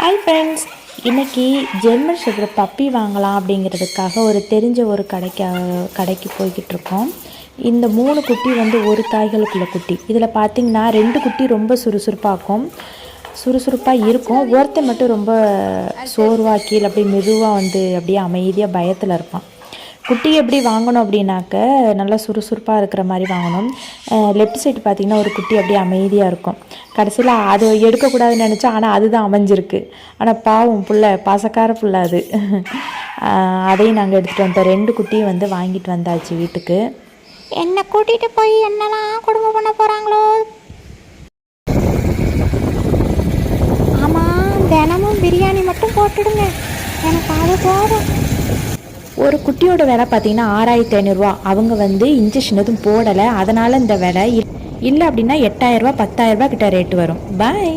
Hi friends, இன்றைக்கி German shepherd puppy வாங்கலாம் அப்படிங்கிறதுக்காக தெரிஞ்ச ஒரு கடைக்கு போய்கிட்டு இருக்கோம். இந்த 3 குட்டி ஒரு தாய்களுக்குள்ள குட்டி. இதில் பார்த்திங்கன்னா 2 குட்டி ரொம்ப சுறுசுறுப்பாக இருக்கும். ஒருத்தன் மட்டும் ரொம்ப சோர்வாக கீழே அப்படியே மெதுவாக அப்படியே அமைதியாக பயத்தில் இருப்பான். குட்டி எப்படி வாங்கணும் அப்படின்னாக்க நல்லா சுறுசுறுப்பாக இருக்கிற மாதிரி வாங்கணும். லெஃப்ட் சைடு பார்த்திங்கன்னா ஒரு குட்டி அப்படியே அமைதியாக இருக்கும். கடைசியில் அது எடுக்கக்கூடாதுன்னு நினச்சா, ஆனால் அதுதான் அமைஞ்சிருக்கு. ஆனால் பாவம் புள்ள, பாசக்கார புள்ள அது. அதையும் நாங்கள் எடுத்துகிட்டு வந்துட்டோம். 2 குட்டியும் வாங்கிட்டு வந்தாச்சு வீட்டுக்கு. என்னை கூட்டிகிட்டு போய் என்னெல்லாம் குடும்பம் பண்ண போகிறாங்களோ. ஆமாம், தினமும் பிரியாணி மட்டும் போட்டுடுங்க, எனக்கு அது போதும். ஒரு குட்டியோட விலை பார்த்திங்கன்னா 6500 ரூபா. அவங்க இன்ஜெக்ஷன் எதுவும் போடலை, அதனால் இந்த விலை இல்லை. அப்படின்னா 8000 ரூபா 10,000 ரூபா கிட்ட ரேட்டு வரும். பாய்.